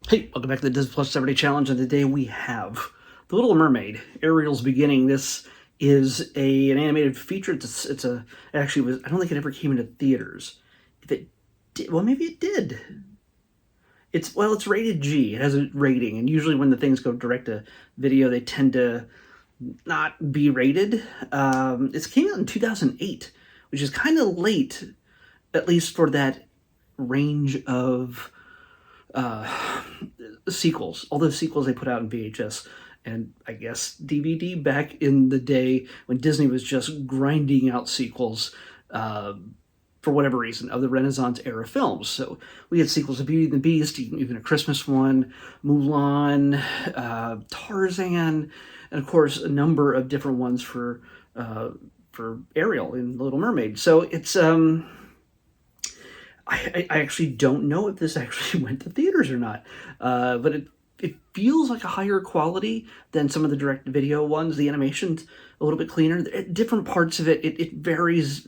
Hey, welcome back to the Disney Plus 70 Challenge, and today we have The Little Mermaid, Ariel's Beginning. This is an animated feature. Actually was, I don't think it ever came into theaters. If it did, well, maybe it did. It's rated G. It has a rating, and usually when the things go direct to video, they tend to not be rated. It came out in 2008, which is kind of late, at least for that range of sequels. All those sequels they put out in VHS and I guess DVD back in the day when Disney was just grinding out sequels for whatever reason of the Renaissance era films. So we had sequels of Beauty and the Beast, even a Christmas one, Mulan, Tarzan, and of course a number of different ones for Ariel in The Little Mermaid. So it's I actually don't know if this actually went to theaters or not, but it feels like a higher quality than some of the direct video ones. The animation's a little bit cleaner. Different parts of it varies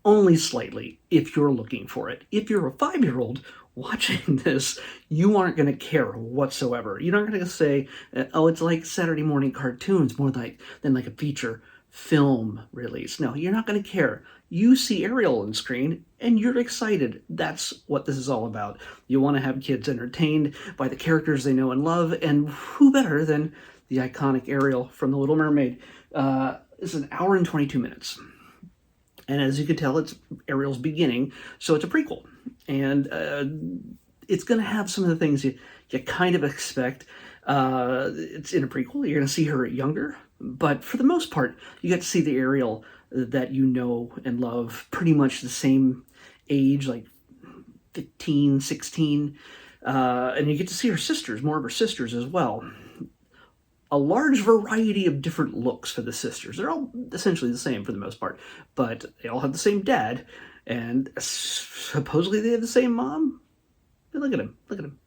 only slightly if you're looking for it. If you're a 5-year-old watching this, you aren't going to care whatsoever. You're not going to say, oh, it's like Saturday morning cartoons more than like a feature film release. No, you're not going to care. You see Ariel on screen and you're excited. That's what this is all about. You want to have kids entertained by the characters they know and love, and who better than the iconic Ariel from The Little Mermaid? It's an hour and 22 minutes. And as you can tell, it's Ariel's beginning, so it's a prequel. And it's going to have some of the things you kind of expect. It's in a prequel. You're going to see her younger, but for the most part, you get to see the Ariel that you know and love, pretty much the same age, like 15, 16. And you get to see her sisters, more of her sisters as well. A large variety of different looks for the sisters. They're all essentially the same for the most part, but they all have the same dad, and supposedly they have the same mom. Look at him. Look at him.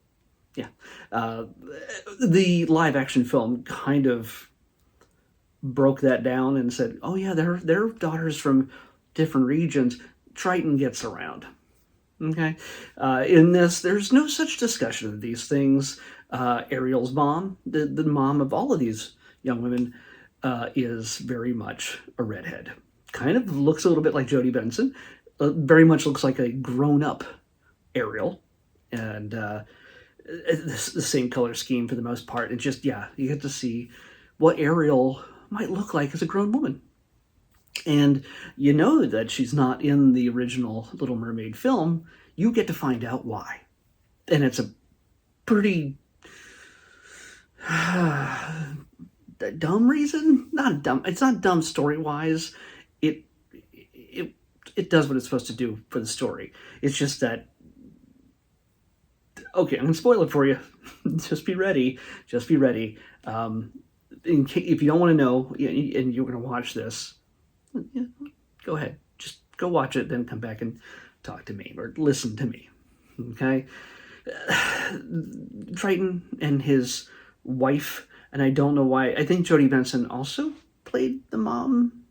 Yeah. The live action film kind of broke that down and said, oh yeah, they're daughters from different regions. Triton gets around. Okay. In this, there's no such discussion of these things. Ariel's mom, the mom of all of these young women, is very much a redhead. Kind of looks a little bit like Jodie Benson. Very much looks like a grown-up Ariel. And the same color scheme for the most part. And just, yeah, you get to see what Ariel might look like as a grown woman. And you know that she's not in the original Little Mermaid film. You get to find out why. And it's a pretty dumb reason. It's not dumb story-wise. It does what it's supposed to do for the story. It's just that, okay, I'm going to spoil it for you. Just be ready. Just be ready. If you don't want to know and you're going to watch this, go ahead. Just go watch it, then come back and talk to me or listen to me. Okay? Triton and his wife, and I don't know why. I think Jodie Benson also played the mom.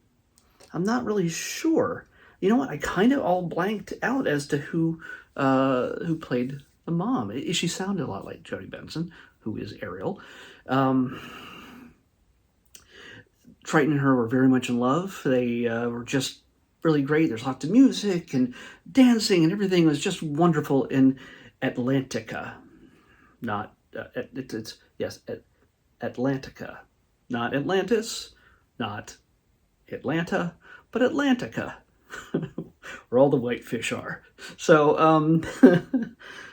I'm not really sure. You know what? I kind of all blanked out as to who played the mom. She sounded a lot like Jodie Benson, who is Ariel. Triton and her were very much in love. They were just really great. There's lots of music and dancing, and everything was just wonderful in Atlantica. Not Atlantica, not Atlantis, not Atlanta, but Atlantica, where all the white fish are. So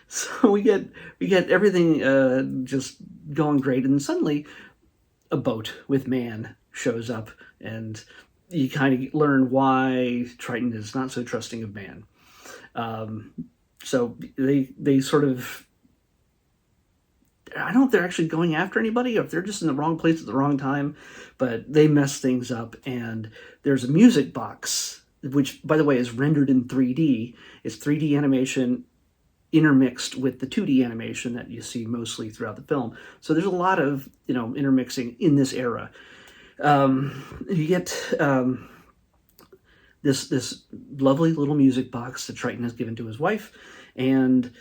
so we get everything just going great, and suddenly a boat with man shows up, and you kind of learn why Triton is not so trusting of man. So they sort of, I don't know if they're actually going after anybody or if they're just in the wrong place at the wrong time, but they mess things up, and there's a music box, which, by the way, is rendered in 3D. It's 3D animation intermixed with the 2D animation that you see mostly throughout the film. So there's a lot of, intermixing in this era. You get this lovely little music box that Triton has given to his wife, and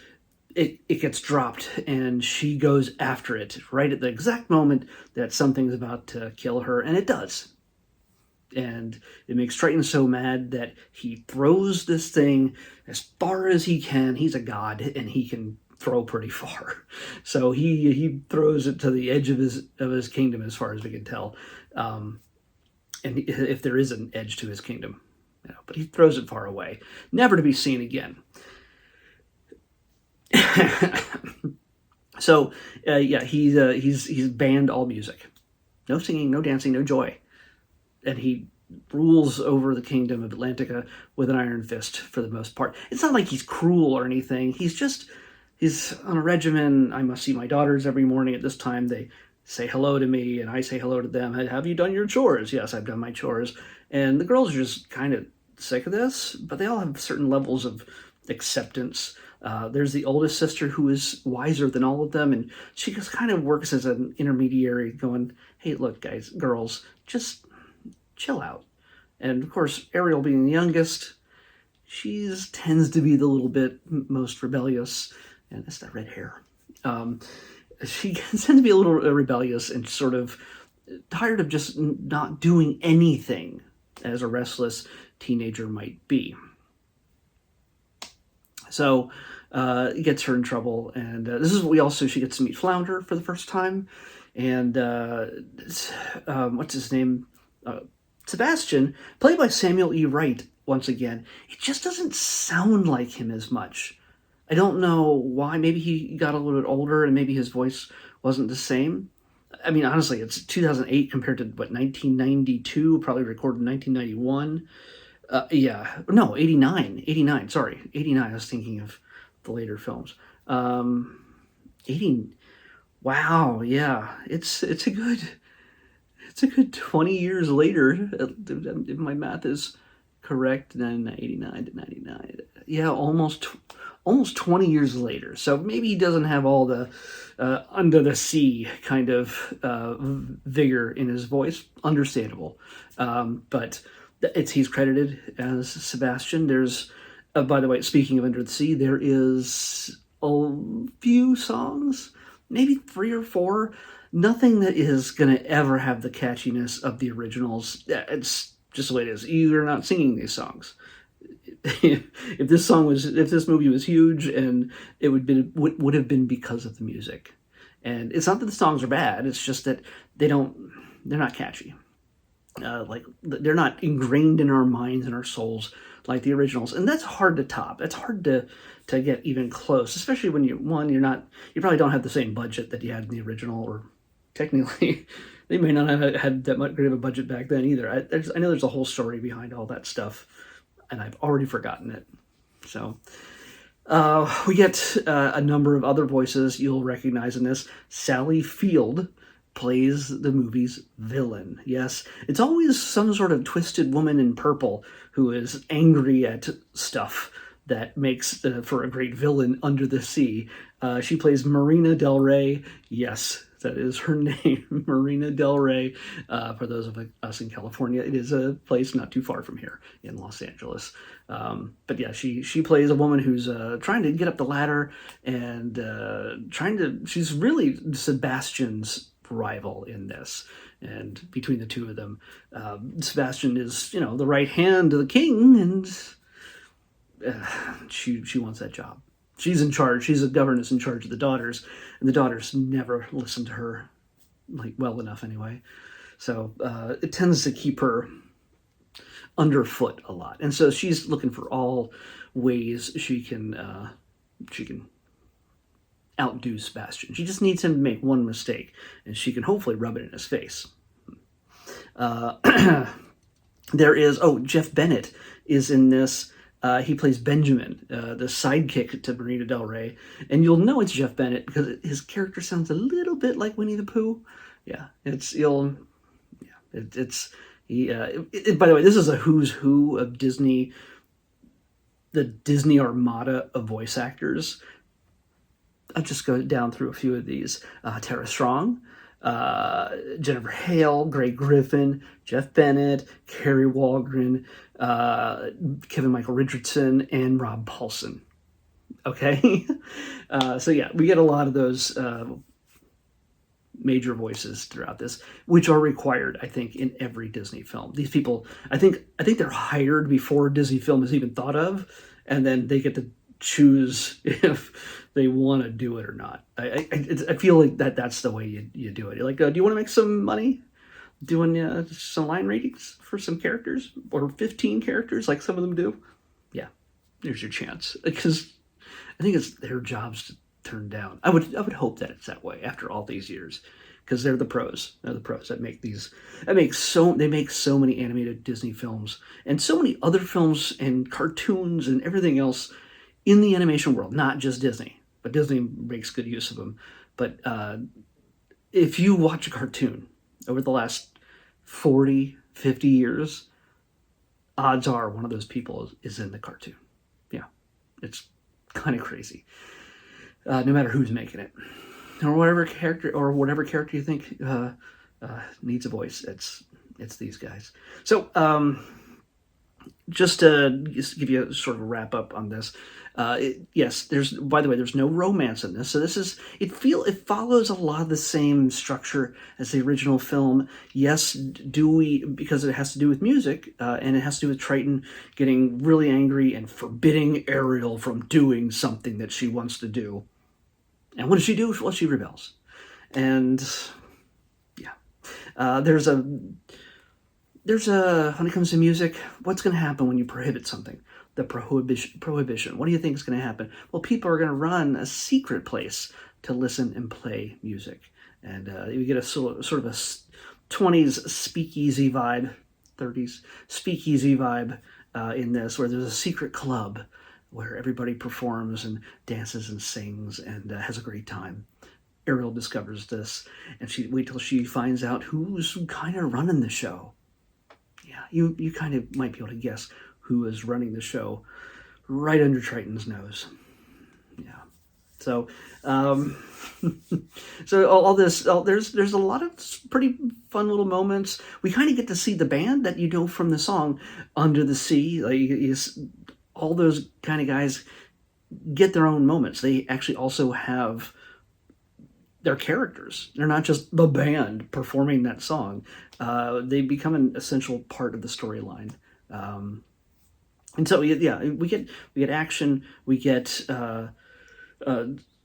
it gets dropped, and she goes after it right at the exact moment that something's about to kill her, and it does. And it makes Triton so mad that he throws this thing as far as he can. He's a god, and he can throw pretty far. So he throws it to the edge of his kingdom, as far as we can tell. And if there is an edge to his kingdom, but he throws it far away, never to be seen again. So he's banned all music, no singing, no dancing, no joy, and he rules over the kingdom of Atlantica with an iron fist for the most part. It's not like he's cruel or anything. He's on a regimen. I must see my daughters every morning at this time. They say hello to me, and I say hello to them. Have you done your chores? Yes, I've done my chores. And the girls are just kind of sick of this, but they all have certain levels of acceptance. There's the oldest sister who is wiser than all of them, and she just kind of works as an intermediary, going, hey, look, guys, girls, just chill out. And of course, Ariel being the youngest, she tends to be the little bit most rebellious, and that's that red hair. She tends to be a little rebellious and sort of tired of just not doing anything, as a restless teenager might be. So it gets her in trouble, and this is what she gets to meet Flounder for the first time, and what's his name? Sebastian, played by Samuel E. Wright, once again. It just doesn't sound like him as much. I don't know why. Maybe he got a little bit older, and maybe his voice wasn't the same. I mean, honestly, it's 2008 compared to, 1992, probably recorded in 1991. 89, sorry, 89, I was thinking of the later films. 80, wow, yeah, it's a good 20 years later, if my math is correct, then 89 to 99, yeah, almost 20 years later. So maybe he doesn't have all the under the sea kind of vigor in his voice, understandable, but he's credited as Sebastian. There's, by the way, speaking of Under the Sea, there is a few songs, maybe 3 or 4, nothing that is going to ever have the catchiness of the originals. It's just the way it is. You're not singing these songs. If this movie was huge, and it would have been because of the music. And it's not that the songs are bad, it's just that they're not catchy. They're not ingrained in our minds and our souls like the originals, and that's hard to top. It's hard to get even close, especially when you probably don't have the same budget that you had in the original, or technically they may not have had that much great of a budget back then either. I know there's a whole story behind all that stuff, and I've already forgotten it. So we get a number of other voices you'll recognize in this. Sally Field plays the movie's villain. Yes, it's always some sort of twisted woman in purple who is angry at stuff that makes for a great villain under the sea. She plays Marina Del Rey. Yes, that is her name, Marina Del Rey. For those of us in California, it is a place not too far from here in Los Angeles. But yeah, she plays a woman who's trying to get up the ladder, and she's really Sebastian's rival in this. And between the two of them, Sebastian is, the right hand to the king, and she wants that job. She's in charge. She's a governess in charge of the daughters, and the daughters never listen to her, well enough anyway. So it tends to keep her underfoot a lot, and so she's looking for all ways she can outdo Sebastian. She just needs him to make one mistake, and she can hopefully rub it in his face. There is Jeff Bennett is in this. He plays Benjamin, the sidekick to Marina Del Rey, and you'll know it's Jeff Bennett because his character sounds a little bit like Winnie the Pooh. Yeah, by the way, this is a who's who of Disney, the Disney armada of voice actors. I'll just go down through a few of these. Tara Strong, Jennifer Hale, Greg Griffin, Jeff Bennett, Carrie Walgren, Kevin Michael Richardson, and Rob Paulson. okay? So yeah, we get a lot of those major voices throughout this, which are required, I think, in every Disney film. These people, I think they're hired before a Disney film is even thought of, and then they get to choose if they want to do it or not. I feel like that's the way you do it. You're like, do you want to make some money doing some line readings for some characters, or 15 characters like some of them do? Yeah, there's your chance, because I think it's their jobs to turn down. I would hope that it's that way after all these years, because they're the pros. They're the pros that make these. They make so many animated Disney films and so many other films and cartoons and everything else in the animation world, not just Disney, but Disney makes good use of them. But if you watch a cartoon over the last 40, 50 years, odds are one of those people is in the cartoon. Yeah, it's kind of crazy. No matter who's making it, or whatever character you think needs a voice, it's these guys. So just to give you a sort of a wrap up on this, yes, by the way, there's no romance in this. So it follows a lot of the same structure as the original film. Yes, because it has to do with music, and it has to do with Triton getting really angry and forbidding Ariel from doing something that she wants to do. And what does she do? Well, she rebels. And yeah, there's a when it comes to music, what's going to happen when you prohibit something? The prohibition. What do you think is going to happen? Well, people are going to run a secret place to listen and play music. And you get a sort of a 20s speakeasy vibe, 30s speakeasy vibe in this, where there's a secret club where everybody performs and dances and sings and has a great time. Ariel discovers this, and wait till she finds out who's kind of running the show. Yeah, you kind of might be able to guess who is running the show right under Triton's nose. Yeah. So, so all this, there's a lot of pretty fun little moments. We kind of get to see the band that you know from the song Under the Sea. Like, all those kind of guys get their own moments. They actually also have their characters. They're not just the band performing that song. They become an essential part of the storyline. And so, yeah, we get action. We get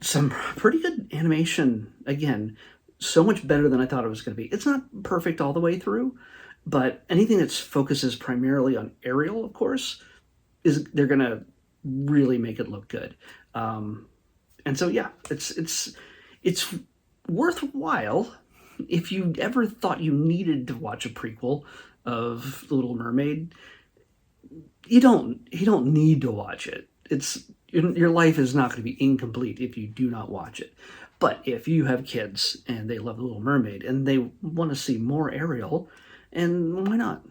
some pretty good animation. Again, so much better than I thought it was going to be. It's not perfect all the way through, but anything that focuses primarily on Ariel, of course, they're going to really make it look good. And so, yeah, it's worthwhile if you ever thought you needed to watch a prequel of The Little Mermaid. You don't need to watch it. Your life is not going to be incomplete if you do not watch it. But if you have kids and they love The Little Mermaid and they want to see more Ariel, and why not?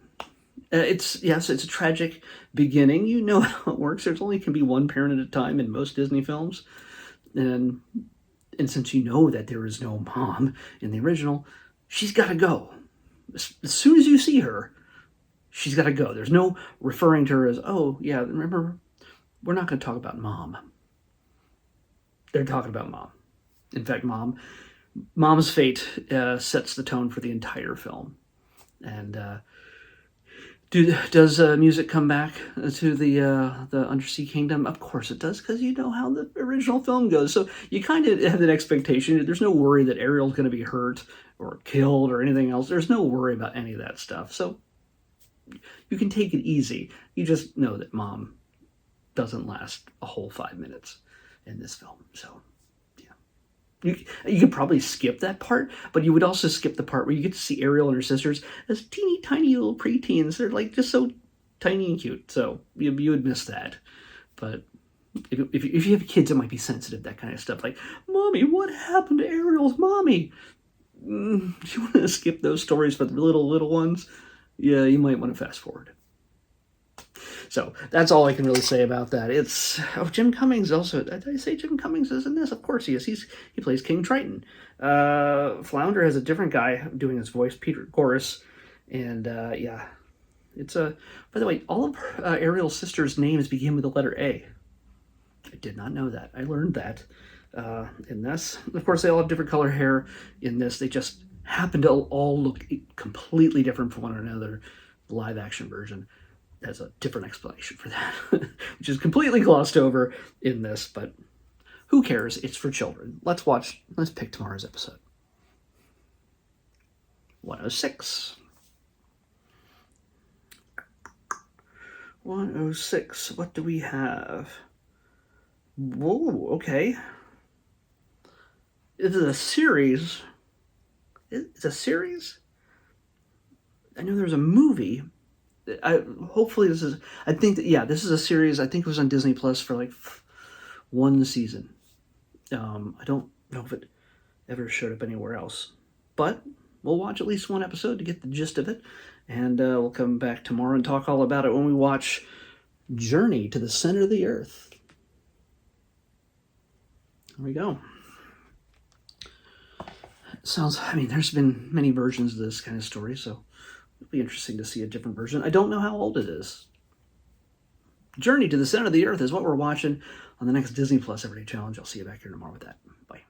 It's a tragic beginning. You know how it works. There's only can be one parent at a time in most Disney films, and since you know that there is no mom in the original, she's got to go. As soon as you see her, she's got to go. There's no referring to her as, oh yeah, remember, we're not going to talk about mom. They're talking about mom. In fact, mom's fate sets the tone for the entire film. And does music come back to the Undersea Kingdom? Of course it does, because you know how the original film goes. So you kind of have an expectation. There's no worry that Ariel's going to be hurt or killed or anything else. There's no worry about any of that stuff. So you can take it easy. You just know that mom doesn't last a whole 5 minutes in this film. So you could probably skip that part, but you would also skip the part where you get to see Ariel and her sisters as teeny tiny little preteens. They're like just so tiny and cute. So you would miss that. But if you have kids that might be sensitive, that kind of stuff, like, Mommy, what happened to Ariel's mommy? If you want to skip those stories for the little ones, yeah, you might want to fast forward. So that's all I can really say about that. Jim Cummings also. Did I say Jim Cummings is in this? Of course he is. He plays King Triton. Flounder has a different guy doing his voice, Peter Goris, and it's a. By the way, all of Ariel's sisters' names begin with the letter A. I did not know that. I learned that in this. Of course, they all have different color hair in this. They just happen to all look completely different from one another. The live action version has a different explanation for that, which is completely glossed over in this, but who cares? It's for children. Let's pick tomorrow's episode. 106. 106. What do we have? Whoa, okay. Is it a series? It's a series? I know there's a movie. Hopefully this is... I think that, yeah, this is a series. I think it was on Disney Plus for like one season. I don't know if it ever showed up anywhere else. But we'll watch at least one episode to get the gist of it. And we'll come back tomorrow and talk all about it when we watch Journey to the Center of the Earth. There we go. I mean, there's been many versions of this kind of story, so it'll be interesting to see a different version. I don't know how old it is. Journey to the Center of the Earth is what we're watching on the next Disney Plus Everyday Challenge. I'll see you back here tomorrow with that. Bye.